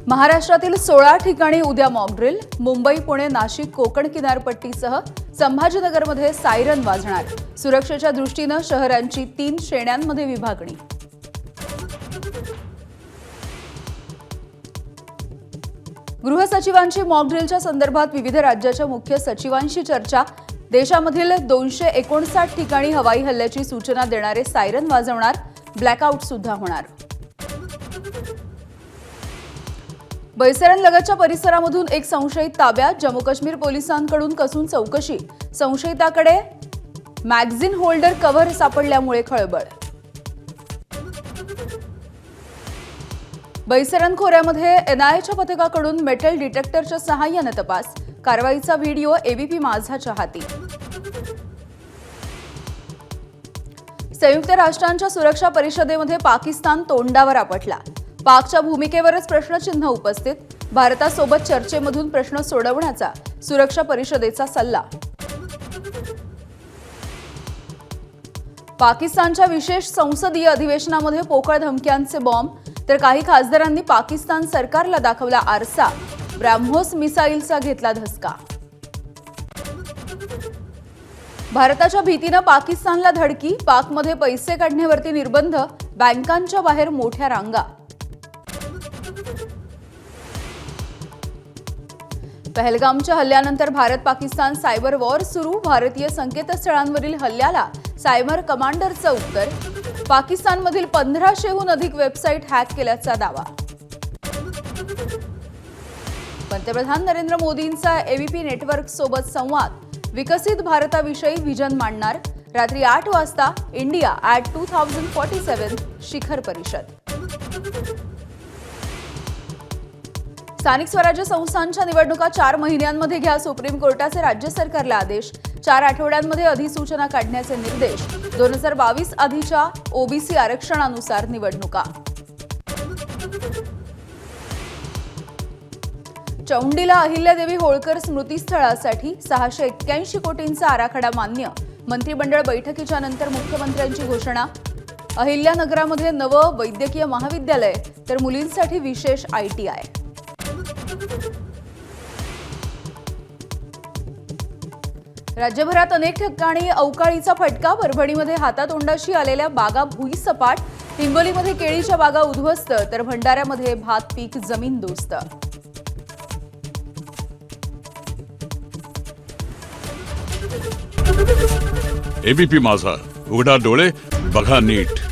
महाराष्ट्रातील 16 ठिकाणी उद्या मॉक ड्रिल. मुंबई, पुणे, नाशिक, कोकण किनारपट्टीसह संभाजीनगरमध्ये सायरन वाजणार. सुरक्षेच्या दृष्टीने शहरांची 3 श्रेण्यांमध्ये विभागणी. गृहसचिवांची मॉक ड्रिलच्या संदर्भात विविध राज्याच्या मुख्य सचिवांशी चर्चा. देशामधील 259 ठिकाणी हवाई हल्ल्याची सूचना देणारे सायरन वाजवणार. ब्लॅकआउट सुद्धा होणार. बैसरण-लगतच्या परिसरामधून एक संशयित ताब्यात. जम्मू काश्मीर पोलिसांकडून कसून चौकशी. संशयिताकडे मॅगझिन होल्डर कव्हर सापडल्यामुळे खळबळ. बैसरण खोऱ्यामध्ये एनआयएच्या पथकाकडून मेटल डिटेक्टरच्या सहाय्याने तपास. कारवाईचा व्हिडिओ एबीपी माझाच्या हाती. संयुक्त राष्ट्रांच्या सुरक्षा परिषदेमध्ये पाकिस्तान तोंडावर आपटला. पाकच्या भूमिकेवरच प्रश्नचिन्ह उपस्थित. भारतासोबत चर्चेमधून प्रश्न सोडवण्याचा सुरक्षा परिषदेचा सल्ला. पाकिस्तानच्या विशेष संसदीय अधिवेशनामध्ये पोकळ धमक्यांचे बॉम्ब. तर काही खासदारांनी पाकिस्तान सरकारला दाखवला आरसा. ब्रह्मोस मिसाईलचा घेतला धसका. भारताच्या भीतीनं पाकिस्तानला धडकी. पाकमध्ये पैसे काढण्यावरती निर्बंध. बँकांच्या बाहेर मोठ्या रांगा. पहलगामच्या हल्ल्यानंतर भारत-पाकिस्तान सायबर वॉर सुरू. भारतीय संकेतस्थळांवरील हल्ल्याला सायबर कमांडरचं उत्तर. पाकिस्तानमधील 1500हून अधिक वेबसाईट हॅक केल्याचा दावा. पंतप्रधान नरेंद्र मोदींचा एबीपी नेटवर्कसोबत संवाद. विकसित भारताविषयी व्हिजन मांडणार. रात्री 8 वाजता इंडिया ॲट 2047 शिखर परिषद. स्थानिक स्वराज्य संस्थांच्या निवडणुका 4 महिन्यांमध्ये घ्या. सुप्रीम कोर्टाचे राज्य सरकारला आदेश. 4 आठवड्यांमध्ये अधिसूचना काढण्याचे निर्देश. 2022 आधीच्या ओबीसी आरक्षणानुसार निवडणुका. चौंडीला अहिल्यादेवी होळकर स्मृतीस्थळासाठी 681 कोटींचा आराखडा मान्य. मंत्रिमंडळ बैठकीच्या नंतर मुख्यमंत्र्यांची घोषणा. अहिल्यानगरामध्ये नवं वैद्यकीय महाविद्यालय तर मुलींसाठी विशेष ITI. राज्यभरात अनेक ठिकाणी अवकाळीचा फटका. परभणीमध्ये हातातोंडाशी आलेल्या बागा भुईसपाट. हिंगोलीमध्ये केळीच्या बागा उद्ध्वस्त तर भंडाऱ्यामध्ये भात पीक जमीनदोस्त. एबीपी माझा, उघडा डोळे बघा नीट.